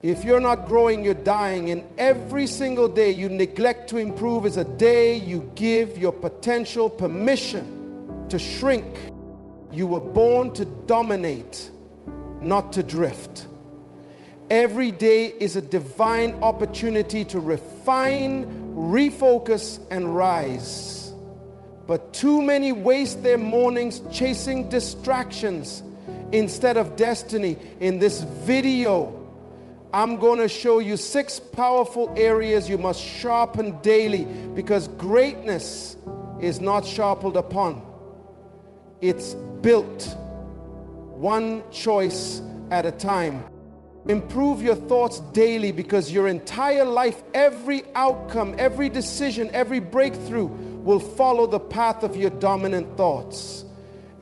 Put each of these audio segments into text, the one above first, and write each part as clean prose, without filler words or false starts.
If you're not growing, you're dying. And every single day you neglect to improve is a day you give your potential permission to shrink. You were born to dominate, not to drift. Every day is a divine opportunity to refine, refocus, and rise. But too many waste their mornings chasing distractions instead of destiny. In this video, I'm going to show you 6 powerful areas you must sharpen daily, because greatness is not sharpened upon. It's built one choice at a time. Improve your thoughts daily, because your entire life, every outcome, every decision, every breakthrough will follow the path of your dominant thoughts.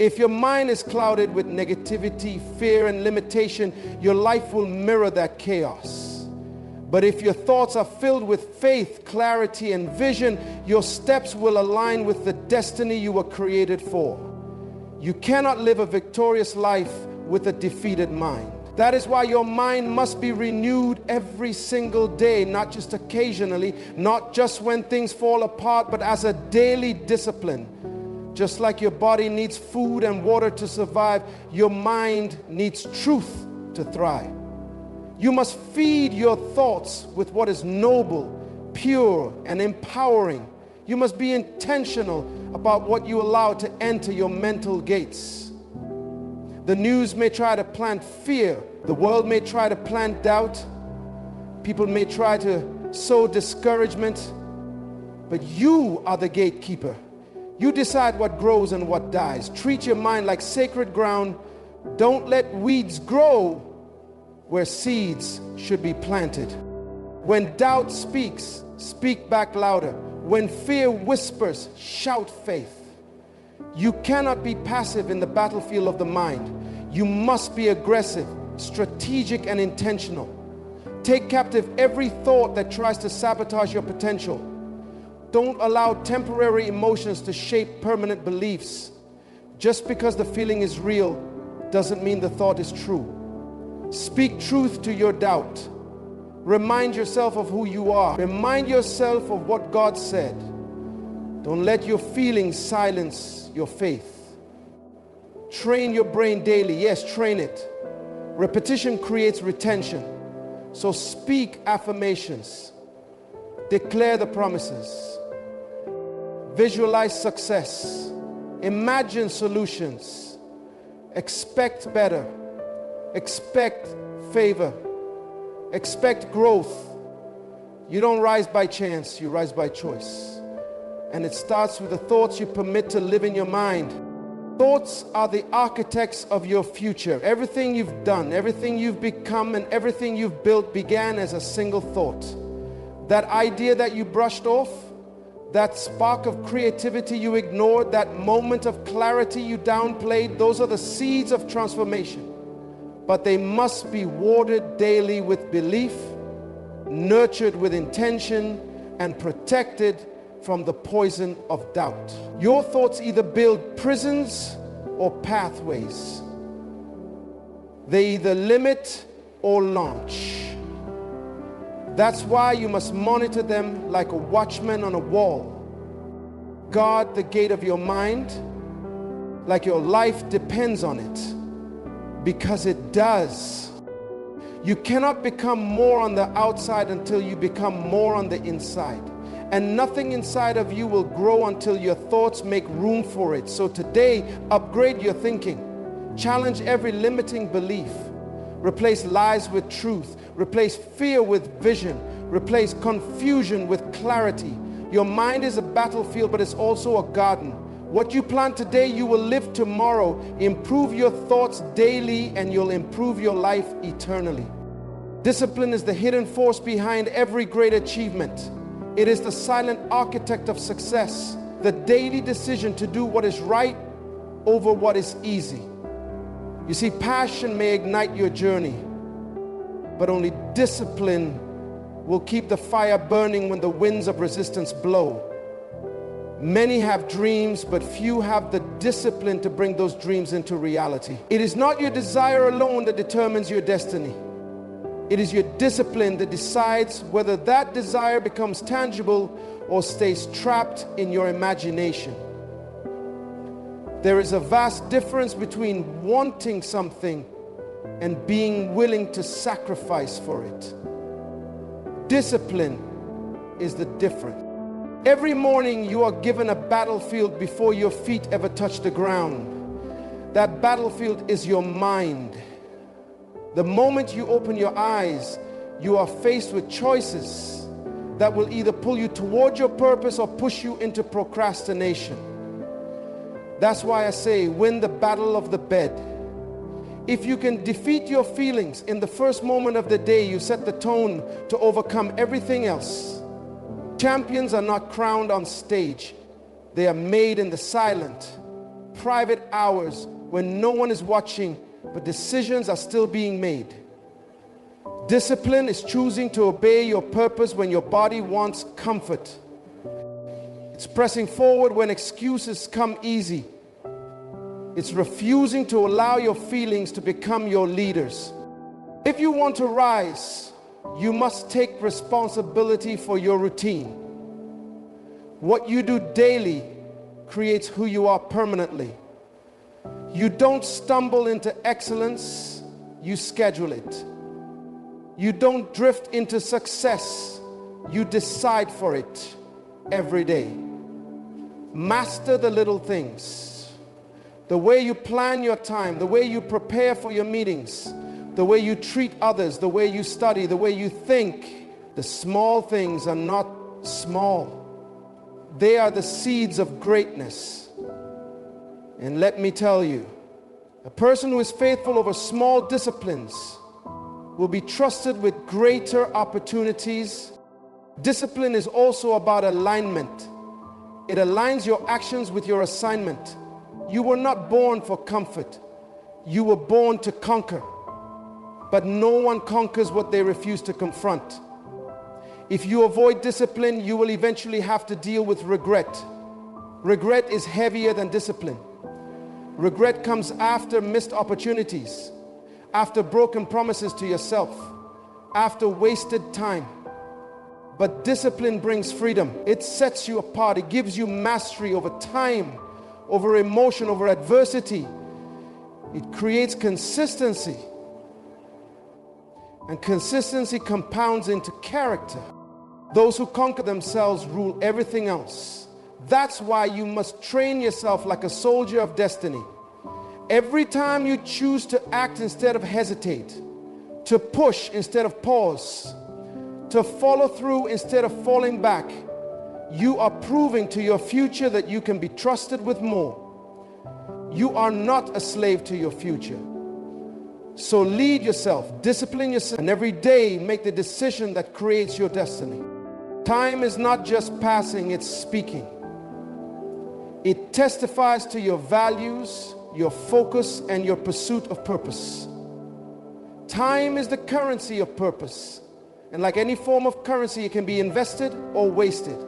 If your mind is clouded with negativity, fear, and limitation, your life will mirror that chaos. But if your thoughts are filled with faith, clarity, and vision, your steps will align with the destiny you were created for. You cannot live a victorious life with a defeated mind. That is why your mind must be renewed every single day, not just occasionally, not just when things fall apart, but as a daily discipline. Just like your body needs food and water to survive, your mind needs truth to thrive. You must feed your thoughts with what is noble, pure, and empowering. You must be intentional about what you allow to enter your mental gates. The news may try to plant fear. The world may try to plant doubt. People may try to sow discouragement. But you are the gatekeeper. You decide what grows and what dies. Treat your mind like sacred ground. Don't let weeds grow where seeds should be planted. When doubt speaks, speak back louder. When fear whispers, shout faith. You cannot be passive in the battlefield of the mind. You must be aggressive, strategic, and intentional. Take captive every thought that tries to sabotage your potential. Don't allow temporary emotions to shape permanent beliefs. Just because the feeling is real doesn't mean the thought is true. Speak truth to your doubt. Remind yourself of who you are. Remind yourself of what God said. Don't let your feelings silence your faith. Train your brain daily. Yes, train it. Repetition creates retention. So speak affirmations. Declare the promises. Visualize success. Imagine solutions. Expect better. Expect favor. Expect growth. You don't rise by chance, you rise by choice. And it starts with the thoughts you permit to live in your mind. Thoughts are the architects of your future. Everything you've done, everything you've become, and everything you've built began as a single thought. That idea that you brushed off, that spark of creativity you ignored, that moment of clarity you downplayed, those are the seeds of transformation. But they must be watered daily with belief, nurtured with intention, and protected from the poison of doubt. Your thoughts either build prisons or pathways. They either limit or launch. That's why you must monitor them like a watchman on a wall. Guard the gate of your mind like your life depends on it, because it does. You cannot become more on the outside until you become more on the inside. And nothing inside of you will grow until your thoughts make room for it. So today, upgrade your thinking. Challenge every limiting belief. Replace lies with truth. Replace fear with vision. Replace confusion with clarity. Your mind is a battlefield, but it's also a garden. What you plant today, you will live tomorrow. Improve your thoughts daily, and you'll improve your life eternally. Discipline is the hidden force behind every great achievement. It is the silent architect of success. The daily decision to do what is right over what is easy. You see, passion may ignite your journey, but only discipline will keep the fire burning when the winds of resistance blow. Many have dreams, but few have the discipline to bring those dreams into reality. It is not your desire alone that determines your destiny. It is your discipline that decides whether that desire becomes tangible or stays trapped in your imagination. There is a vast difference between wanting something and being willing to sacrifice for it. Discipline is the difference. Every morning you are given a battlefield before your feet ever touch the ground. That battlefield is your mind. The moment you open your eyes, you are faced with choices that will either pull you toward your purpose or push you into procrastination. That's why I say, win the battle of the bed. If you can defeat your feelings in the first moment of the day, you set the tone to overcome everything else. Champions are not crowned on stage. They are made in the silent, private hours when no one is watching, but decisions are still being made. Discipline is choosing to obey your purpose when your body wants comfort. It's pressing forward when excuses come easy. It's refusing to allow your feelings to become your leaders. If you want to rise, you must take responsibility for your routine. What you do daily creates who you are permanently. You don't stumble into excellence, you schedule it. You don't drift into success, you decide for it every day. Master the little things. The way you plan your time, the way you prepare for your meetings, the way you treat others, the way you study, the way you think. The small things are not small. They are the seeds of greatness. And let me tell you, a person who is faithful over small disciplines will be trusted with greater opportunities. Discipline is also about alignment. It aligns your actions with your assignment. You were not born for comfort. You were born to conquer. But no one conquers what they refuse to confront. If you avoid discipline, you will eventually have to deal with regret. Regret is heavier than discipline. Regret comes after missed opportunities, after broken promises to yourself, after wasted time. But discipline brings freedom. It sets you apart. It gives you mastery over time, over emotion, over adversity. It creates consistency. And consistency compounds into character. Those who conquer themselves rule everything else. That's why you must train yourself like a soldier of destiny. Every time you choose to act instead of hesitate, to push instead of pause, to follow through instead of falling back, you are proving to your future that you can be trusted with more. You are not a slave to your future. So lead yourself, discipline yourself, and every day make the decision that creates your destiny. Time is not just passing, it's speaking. It testifies to your values, your focus, and your pursuit of purpose. Time is the currency of purpose. And like any form of currency, it can be invested or wasted.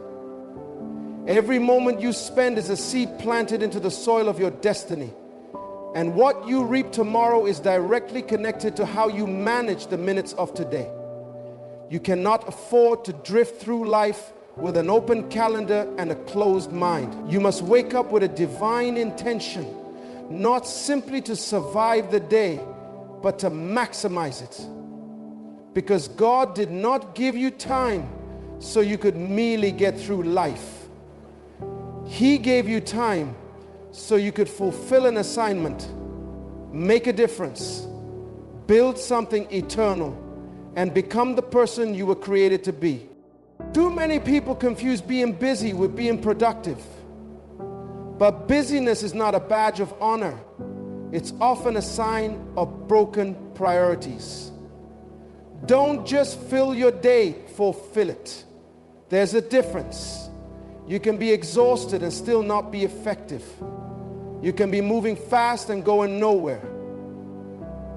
Every moment you spend is a seed planted into the soil of your destiny. And what you reap tomorrow is directly connected to how you manage the minutes of today. You cannot afford to drift through life with an open calendar and a closed mind. You must wake up with a divine intention, not simply to survive the day, but to maximize it. Because God did not give you time so you could merely get through life. He gave you time so you could fulfill an assignment, make a difference, build something eternal, and become the person you were created to be. Too many people confuse being busy with being productive. But busyness is not a badge of honor. It's often a sign of broken priorities. Don't just fill your day, fulfill it. There's a difference. You can be exhausted and still not be effective. You can be moving fast and going nowhere.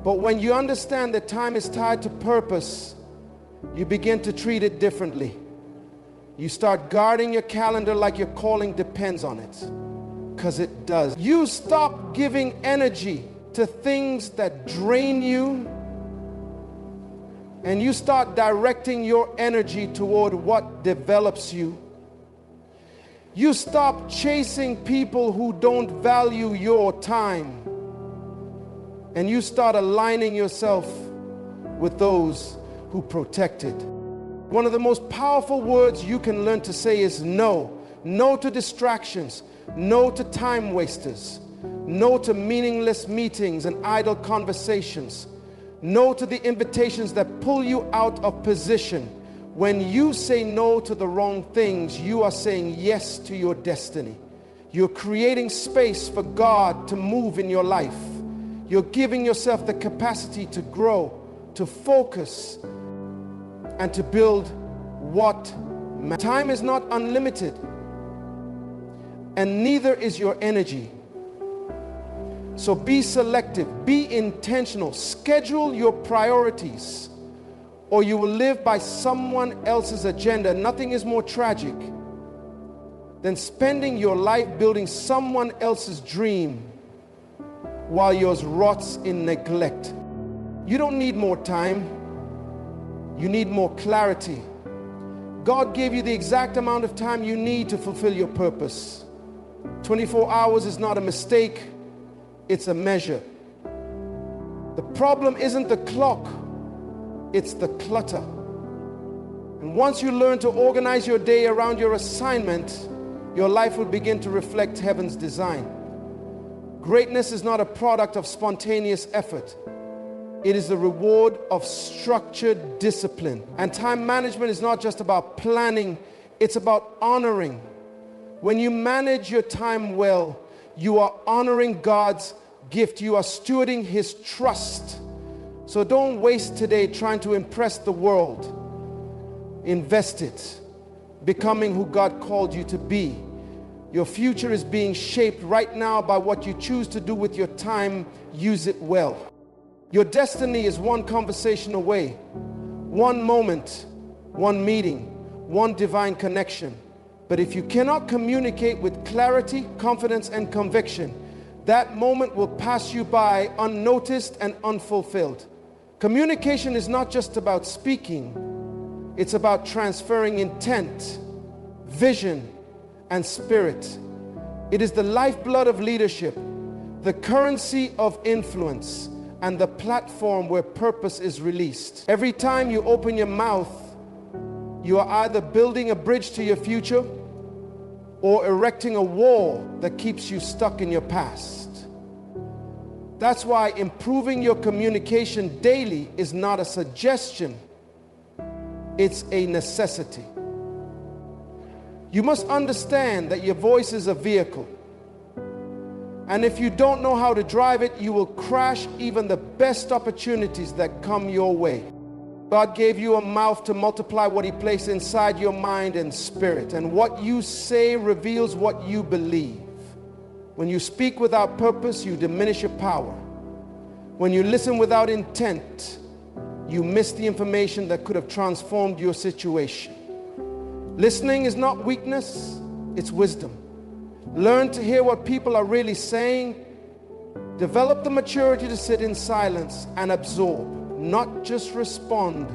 But when you understand that time is tied to purpose, you begin to treat it differently. You start guarding your calendar like your calling depends on it, because it does. You stop giving energy to things that drain you and you start directing your energy toward what develops you, you stop chasing people who don't value your time, and you start aligning yourself with those who protect it. One of the most powerful words you can learn to say is no. No to distractions, no to time wasters, no to meaningless meetings and idle conversations, no to the invitations that pull you out of position. When you say no to the wrong things, you are saying yes to your destiny. You're creating space for God to move in your life. You're giving yourself the capacity to grow, to focus, and to build what matters. Time is not unlimited, and neither is your energy. So be selective, be intentional, schedule your priorities, or you will live by someone else's agenda. Nothing is more tragic than spending your life building someone else's dream while yours rots in neglect. You don't need more time, you need more clarity. God gave you the exact amount of time you need to fulfill your purpose. 24 hours is not a mistake, it's a measure. The problem isn't the clock, it's the clutter. And once you learn to organize your day around your assignment, your life will begin to reflect heaven's design. Greatness is not a product of spontaneous effort. It is the reward of structured discipline. And time management is not just about planning, it's about honoring. When you manage your time well, you are honoring God's gift. You are stewarding His trust. So don't waste today trying to impress the world. Invest it, becoming who God called you to be. Your future is being shaped right now by what you choose to do with your time. Use it well. Your destiny is one conversation away, one moment, one meeting, one divine connection. But if you cannot communicate with clarity, confidence, and conviction, that moment will pass you by unnoticed and unfulfilled. Communication is not just about speaking, it's about transferring intent, vision, and spirit. It is the lifeblood of leadership, the currency of influence, and the platform where purpose is released. Every time you open your mouth, you are either building a bridge to your future or erecting a wall that keeps you stuck in your past. That's why improving your communication daily is not a suggestion, it's a necessity. You must understand that your voice is a vehicle. And if you don't know how to drive it, you will crash even the best opportunities that come your way. God gave you a mouth to multiply what He placed inside your mind and spirit. And what you say reveals what you believe. When you speak without purpose, you diminish your power. When you listen without intent, you miss the information that could have transformed your situation. Listening is not weakness, it's wisdom. Learn to hear what people are really saying. Develop the maturity to sit in silence and absorb, not just respond.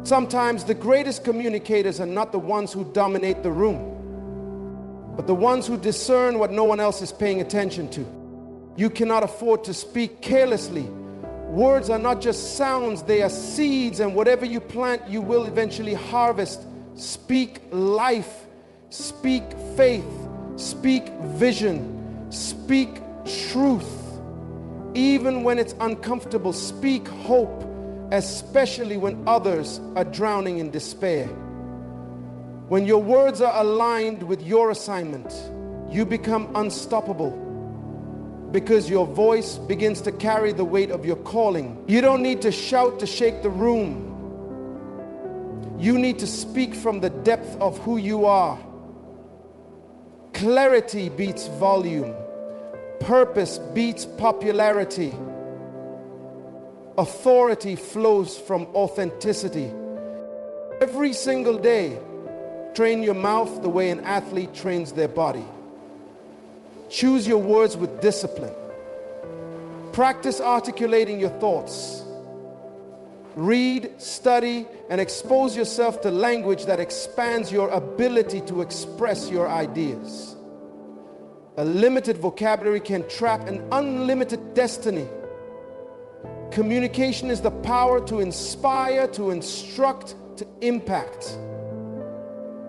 Sometimes the greatest communicators are not the ones who dominate the room, but the ones who discern what no one else is paying attention to. You cannot afford to speak carelessly. Words are not just sounds, they are seeds, and whatever you plant, you will eventually harvest. Speak life, speak faith, speak vision, speak truth. Even when it's uncomfortable, speak hope, especially when others are drowning in despair. When your words are aligned with your assignment, you become unstoppable because your voice begins to carry the weight of your calling. You don't need to shout to shake the room. You need to speak from the depth of who you are. Clarity beats volume. Purpose beats popularity. Authority flows from authenticity. Every single day, train your mouth the way an athlete trains their body. Choose your words with discipline. Practice articulating your thoughts. Read, study, and expose yourself to language that expands your ability to express your ideas. A limited vocabulary can trap an unlimited destiny. Communication is the power to inspire, to instruct, to impact.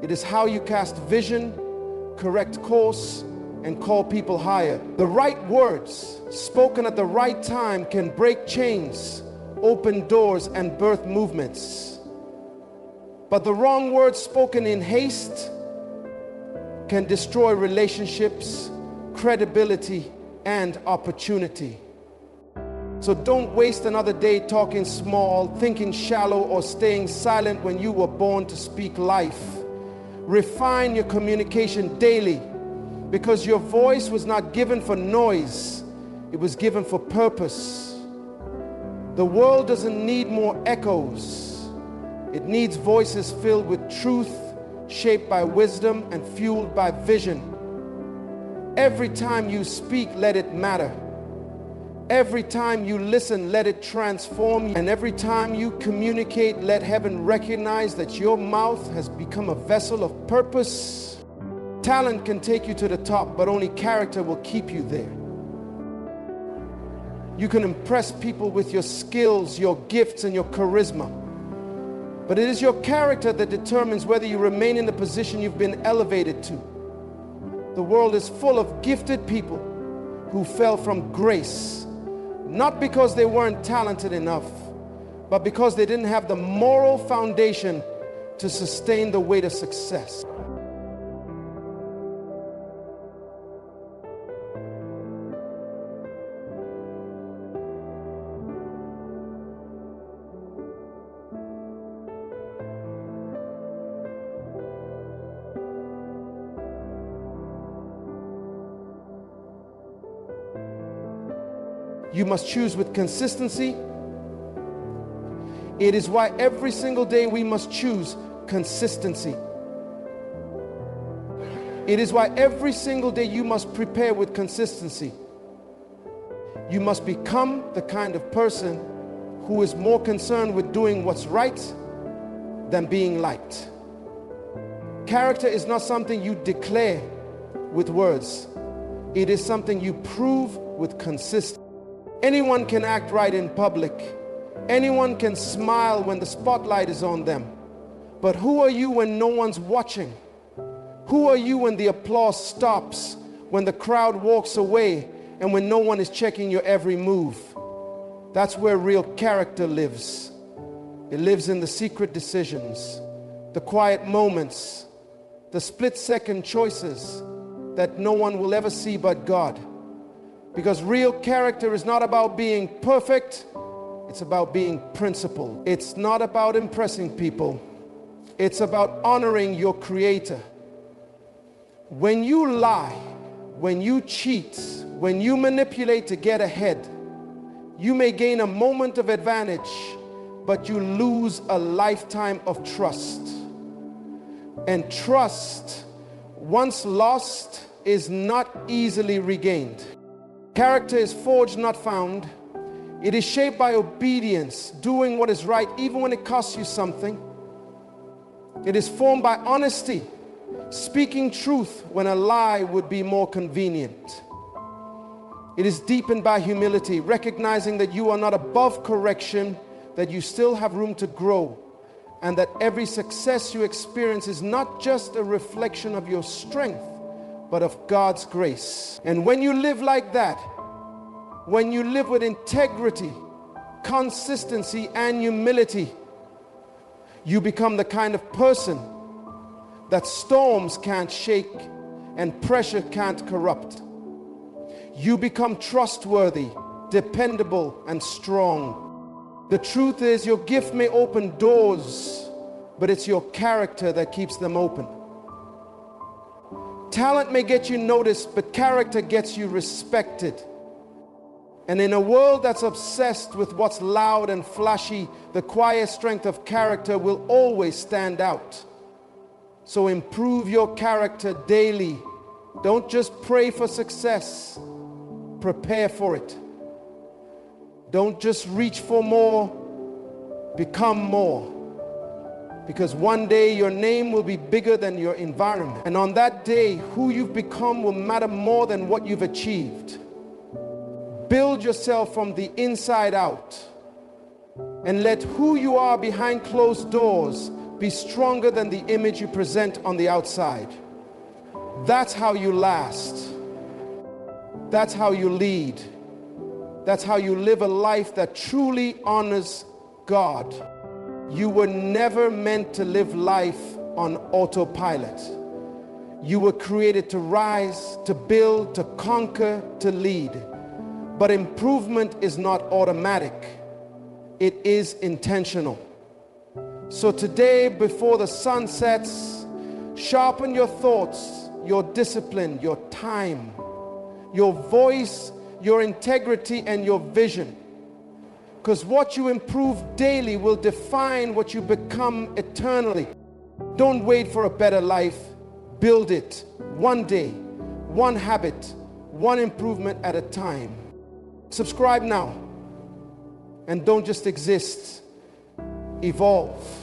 It is how you cast vision, correct course, and call people higher. The right words spoken at the right time can break chains, open doors, and birth movements. But the wrong words spoken in haste can destroy relationships, credibility, and opportunity. So don't waste another day talking small, thinking shallow, or staying silent when you were born to speak life. Refine your communication daily, because your voice was not given for noise, it was given for purpose. The world doesn't need more echoes. It needs voices filled with truth, shaped by wisdom and fueled by vision. Every time you speak, let it matter. Every time you listen, let it transform you. And every time you communicate, let heaven recognize that your mouth has become a vessel of purpose. Talent can take you to the top, but only character will keep you there. You can impress people with your skills, your gifts, and your charisma. But it is your character that determines whether you remain in the position you've been elevated to. The world is full of gifted people who fell from grace, not because they weren't talented enough, but because they didn't have the moral foundation to sustain the weight of success. You must choose with consistency. It is why every single day we must choose consistency. It is why every single day you must prepare with consistency. You must become the kind of person who is more concerned with doing what's right than being liked. Character is not something you declare with words. It is something you prove with consistency. Anyone can act right in public. Anyone can smile when the spotlight is on them. But who are you when no one's watching? Who are you when the applause stops, when the crowd walks away, and when no one is checking your every move? That's where real character lives. It lives in the secret decisions, the quiet moments, the split-second choices that no one will ever see but God. Because real character is not about being perfect, it's about being principled. It's not about impressing people, it's about honoring your Creator. When you lie, when you cheat, when you manipulate to get ahead, you may gain a moment of advantage, but you lose a lifetime of trust. And trust, once lost, is not easily regained. Character is forged, not found. It is shaped by obedience, doing what is right even when it costs you something. It is formed by honesty, speaking truth when a lie would be more convenient. It is deepened by humility, recognizing that you are not above correction, that you still have room to grow, and that every success you experience is not just a reflection of your strength, but of God's grace. And when you live like that, when you live with integrity, consistency, and humility, you become the kind of person that storms can't shake and pressure can't corrupt. You become trustworthy, dependable, and strong. The truth is, your gift may open doors, but it's your character that keeps them open. Talent may get you noticed, but character gets you respected. And in a world that's obsessed with what's loud and flashy, the quiet strength of character will always stand out. So improve your character daily. Don't just pray for success, prepare for it. Don't just reach for more, Become more. Because one day your name will be bigger than your environment. And on that day, who you've become will matter more than what you've achieved. Build yourself from the inside out. And let who you are behind closed doors be stronger than the image you present on the outside. That's how you last. That's how you lead. That's how you live a life that truly honors God. You were never meant to live life on autopilot. You were created to rise, to build, to conquer, to lead. But improvement is not automatic. It is intentional. So today, before the sun sets, sharpen your thoughts, your discipline, your time, your voice, your integrity, and your vision. Because what you improve daily will define what you become eternally. Don't wait for a better life. Build it one day, one habit, one improvement at a time. Subscribe now. And don't just exist, evolve.